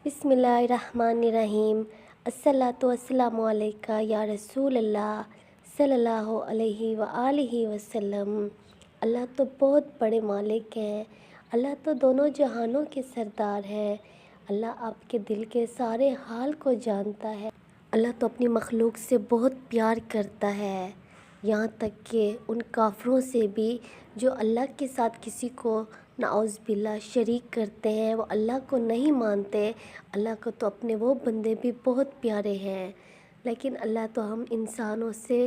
बिस्मिल्लाहिर्रहमानिर्रहीम। अस्सलातु वस्सलामु अलैका या रसूल अल्लाह सल्लल्लाहु अलैहि व आलिहि वसल्लम। अल्लाह तो बहुत बड़े मालिक हैं। अल्लाह तो दोनों जहानों के सरदार हैं। अल्लाह आपके दिल के सारे हाल को जानता है। अल्लाह तो अपनी मखलूक से बहुत प्यार करता है, यहाँ तक कि उन काफरों से भी जो अल्लाह के साथ किसी को नाउज़ बिल्ला शरीक करते हैं, वो अल्लाह को नहीं मानते। अल्लाह को तो अपने वो बंदे भी बहुत प्यारे हैं, लेकिन अल्लाह तो हम इंसानों से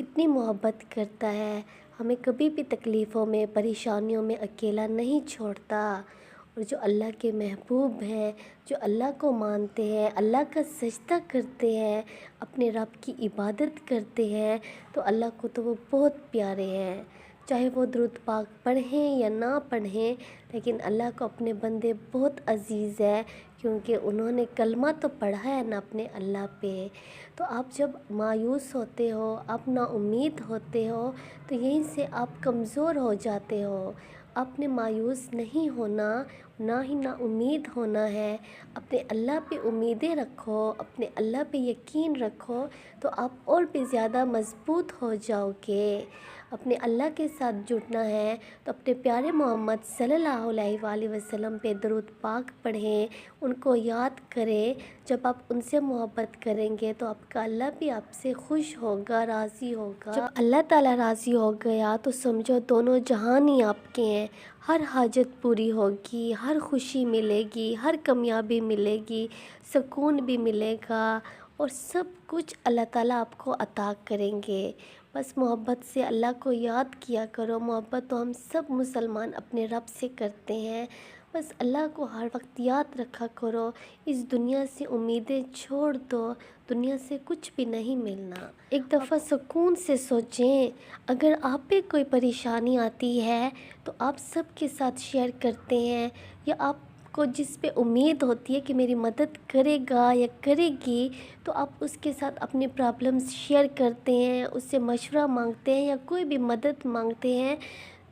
इतनी मोहब्बत करता है, हमें कभी भी तकलीफ़ों में परेशानियों में अकेला नहीं छोड़ता। और जो अल्लाह के महबूब हैं, जो अल्लाह को मानते हैं, अल्लाह का सजदा करते हैं, अपने रब की इबादत करते हैं, तो अल्लाह को तो वो बहुत प्यारे हैं। चाहे वो दुरूद पाक पढ़ें या ना पढ़ें, लेकिन अल्लाह को अपने बंदे बहुत अज़ीज़ है, क्योंकि उन्होंने कलमा तो पढ़ा है ना अपने अल्लाह पे। तो आप जब मायूस होते हो, आप ना उम्मीद होते हो, तो यहीं से आप कमज़ोर हो जाते हो। आपने मायूस नहीं होना, ना ही ना उम्मीद होना है। अपने अल्लाह पे उम्मीदें रखो, अपने अल्लाह पे यकीन रखो, तो आप और भी ज़्यादा मज़बूत हो जाओगे। अपने अल्लाह के साथ जुड़ना है तो अपने प्यारे मोहम्मद सल्लल्लाहु अलैहि वसल्लम पे दरूद पाक पढ़ें, उनको याद करें। जब आप उनसे मोहब्बत करेंगे तो आपका अल्लाह भी आपसे खुश होगा, राज़ी होगा। जब अल्लाह ताला राज़ी हो गया तो समझो दोनों जहान ही आपके हैं। हर हाजत पूरी होगी, हर खुशी मिलेगी, हर कामयाबी मिलेगी, सुकून भी मिलेगा, और सब कुछ अल्लाह ताला आपको अता करेंगे। बस मोहब्बत से अल्लाह को याद किया करो। मोहब्बत तो हम सब मुसलमान अपने रब से करते हैं। बस अल्लाह को हर वक्त याद रखा करो। इस दुनिया से उम्मीदें छोड़ दो, दुनिया से कुछ भी नहीं मिलना। एक दफ़ा सुकून से सोचें, अगर आप पे कोई परेशानी आती है तो आप सबके साथ शेयर करते हैं, या आप को जिस पे उम्मीद होती है कि मेरी मदद करेगा या करेगी, तो आप उसके साथ अपनी प्रॉब्लम्स शेयर करते हैं, उससे मशवरा मांगते हैं या कोई भी मदद मांगते हैं,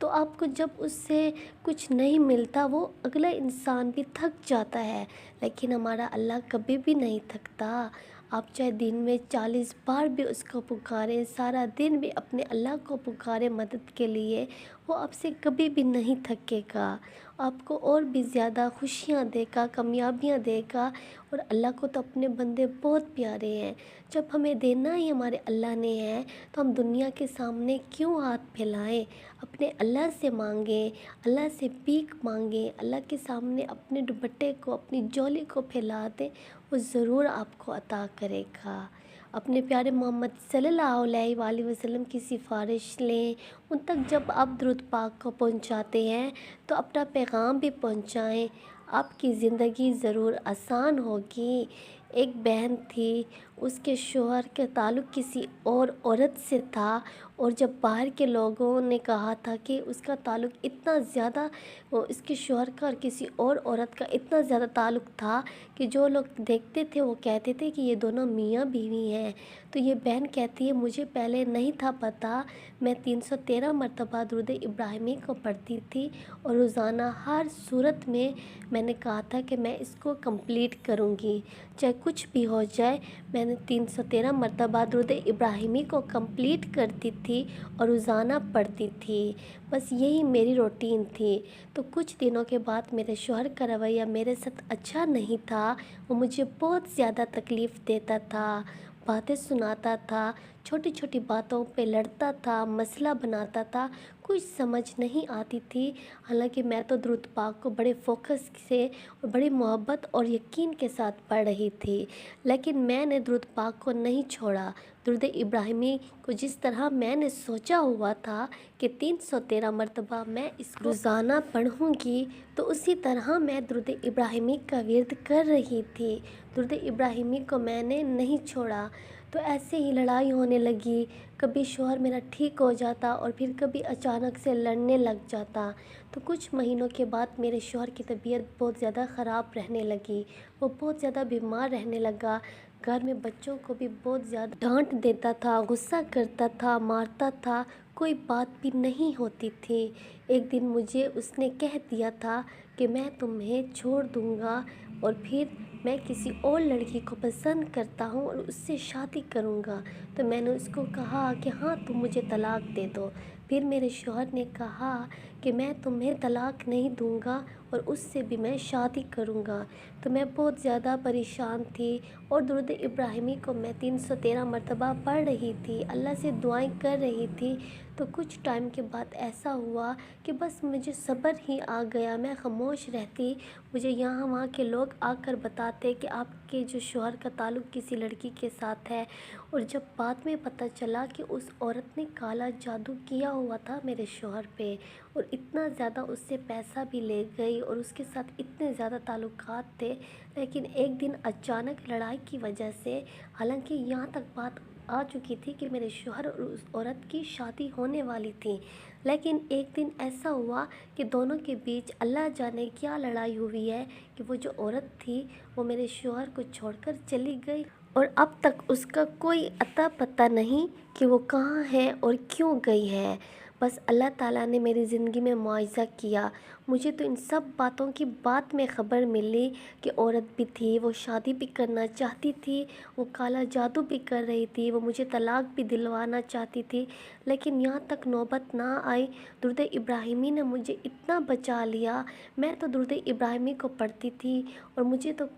तो आपको जब उससे कुछ नहीं मिलता, वो अगला इंसान भी थक जाता है, लेकिन हमारा अल्लाह कभी भी नहीं थकता। आप चाहे दिन में 40 बार भी उसको पुकारें, सारा दिन भी अपने अल्लाह को पुकारें मदद के लिए, वो आपसे कभी भी नहीं थकेगा। आपको और भी ज़्यादा खुशियाँ देगा, कामयाबियाँ देगा। और अल्लाह को तो अपने बंदे बहुत प्यारे हैं। जब हमें देना ही हमारे अल्लाह ने है, तो हम दुनिया के सामने क्यों हाथ फैलाएं। अपने अल्लाह से मांगें, अल्लाह से भीख मांगें, अल्लाह के सामने अपने दुपट्टे को, अपनी झोली को फैला दें, वो ज़रूर आपको अता करेगा। अपने प्यारे मोहम्मद सल्लल्लाहु अलैहि वसल्लम की सिफारिश लें। उन तक जब आप दुरूद पाक को पहुंचाते हैं तो अपना पैगाम भी पहुंचाएं। आपकी ज़िंदगी ज़रूर आसान होगी। एक बहन थी, उसके शौहर का ताल्लुक़ किसी और औरत से था, और जब बाहर के लोगों ने कहा था कि उसका ताल्लुक़ इतना ज़्यादा, वो इसके शौहर का और किसी और औरत का इतना ज़्यादा ताल्लुक़ था कि जो लोग देखते थे वो कहते थे कि ये दोनों मियाँ बीवी हैं। तो ये बहन कहती है, मुझे पहले नहीं था पता। मैं 313 मरतबा दुरूद इब्राहिमी को पढ़ती थी, और रोज़ाना हर सूरत में मैंने कहा था कि मैं इसको कंप्लीट करूँगी, चाहे कुछ भी हो जाए। मैंने 313 मरतबा दुरूद इब्राहिमी को कंप्लीट करती थी और रोज़ाना पढ़ती थी। बस यही मेरी रूटीन थी। तो कुछ दिनों के बाद मेरे शौहर का रवैया मेरे साथ अच्छा नहीं था। वो मुझे बहुत ज़्यादा तकलीफ़ देता था, बातें सुनाता था, छोटी छोटी बातों पे लड़ता था, मसला बनाता था, कुछ समझ नहीं आती थी। हालांकि मैं तो दुरूद पाक को बड़े फोकस से और बड़ी मोहब्बत और यकीन के साथ पढ़ रही थी, लेकिन मैंने दुरूद पाक को नहीं छोड़ा। दुरूद इब्राहिमी को जिस तरह मैंने सोचा हुआ था कि 313 मरतबा मैं इसको रोज़ाना पढ़ूँगी, तो उसी तरह मैं दुरूद इब्राहिमी का विर्द कर रही थी। दुरूद इब्राहिमी को मैंने नहीं छोड़ा। तो ऐसे ही लड़ाई होने लगी, कभी शौहर मेरा ठीक हो जाता और फिर कभी अचानक से लड़ने लग जाता। तो कुछ महीनों के बाद मेरे शौहर की तबीयत बहुत ज़्यादा ख़राब रहने लगी, वो बहुत ज़्यादा बीमार रहने लगा। घर में बच्चों को भी बहुत ज़्यादा डांट देता था, गुस्सा करता था, मारता था, कोई बात भी नहीं होती थी। एक दिन मुझे उसने कह दिया था कि मैं तुम्हें छोड़ दूँगा, اور پھر میں کسی اور لڑکی کو پسند کرتا ہوں اور اس سے شادی کروں گا۔ تو میں نے اس کو کہا کہ ہاں تم مجھے طلاق دے دو۔ پھر میرے شوہر نے کہا کہ میں تمہیں طلاق نہیں دوں گا اور اس سے بھی میں شادی کروں گا۔ تو میں بہت زیادہ پریشان تھی اور درود ابراہیمی کو میں 313 مرتبہ پڑھ رہی تھی، اللہ سے دعائیں کر رہی تھی۔ تو کچھ ٹائم کے بعد ایسا ہوا کہ بس مجھے صبر ہی آ گیا، میں خاموش رہتی۔ مجھے یہاں وہاں کے لوگ آ کر بتاتے کہ آپ کے جو شوہر کا تعلق کسی لڑکی کے ساتھ ہے، اور جب بعد میں پتہ چلا کہ اس عورت نے کالا جادو کیا ہوا تھا میرے شوہر پہ، اور اتنا زیادہ اس سے پیسہ بھی لے گئی اور اس کے ساتھ اتنے زیادہ تعلقات تھے، لیکن ایک دن اچانک لڑائی کی وجہ سے، حالانکہ یہاں تک بات آ چکی تھی کہ میرے شوہر اور اس عورت کی شادی ہونے والی تھی، لیکن ایک دن ایسا ہوا کہ دونوں کے بیچ اللہ جانے کیا لڑائی ہوئی ہے کہ وہ جو عورت تھی وہ میرے شوہر کو چھوڑ کر چلی گئی، اور اب تک اس کا کوئی اتا پتہ نہیں کہ وہ کہاں ہے اور کیوں گئی ہے۔ بس اللہ تعالیٰ نے میری زندگی میں معجزہ کیا۔ مجھے تو ان سب باتوں کی بعد میں خبر ملی کہ عورت بھی تھی، وہ شادی بھی کرنا چاہتی تھی، وہ کالا جادو بھی کر رہی تھی، وہ مجھے طلاق بھی دلوانا چاہتی تھی، لیکن یہاں تک نوبت نہ آئی۔ درود ابراہیمی نے مجھے اتنا بچا لیا۔ میں تو درود ابراہیمی کو پڑھتی تھی اور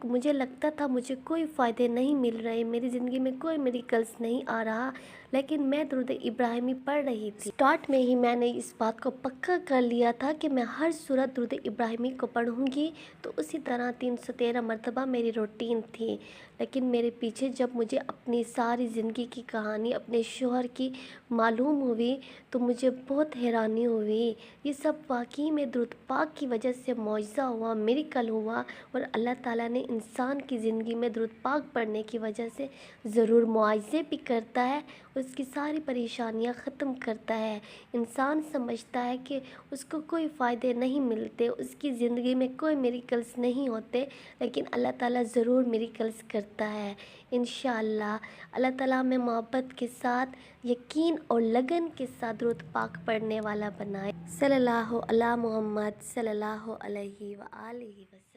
مجھے لگتا تھا مجھے کوئی فائدے نہیں مل رہے، میری زندگی میں کوئی میریکلس نہیں آ رہا، لیکن میں درود ابراہیمی پڑھ رہی تھی۔ اسٹارٹ میں ہی میں نے اس بات کو پکا کر لیا تھا کہ میں ہر سورت درود ابراہیمی کو پڑھوں گی، تو اسی طرح 313 مرتبہ میری روٹین تھی۔ لیکن میرے پیچھے جب مجھے اپنی ساری زندگی کی کہانی اپنے شوہر کی معلوم ہوئی تو مجھے بہت حیرانی ہوئی۔ یہ سب واقعی میں درود پاک کی وجہ سے معجزہ ہوا، میریکل ہوا، اور اللہ تعالیٰ نے انسان کی زندگی میں درود پاک پڑھنے کی وجہ سے ضرور معجزے بھی کرتا ہے، اور اس کی ساری پریشانیاں ختم کرتا ہے۔ انسان سمجھتا ہے کہ اس کو کوئی فائدے نہیں ملتے، اس کی زندگی میں کوئی میریکلس نہیں ہوتے، لیکن اللہ تعالیٰ ضرور میریکلس کرتا ہے۔ انشاءاللہ اللہ تعالیٰ میں محبت کے ساتھ، یقین اور لگن کے ساتھ درود پاک پڑھنے والا بنائے۔ صلی اللہ علی محمد صلی اللہ علیہ وآلہ وسلم۔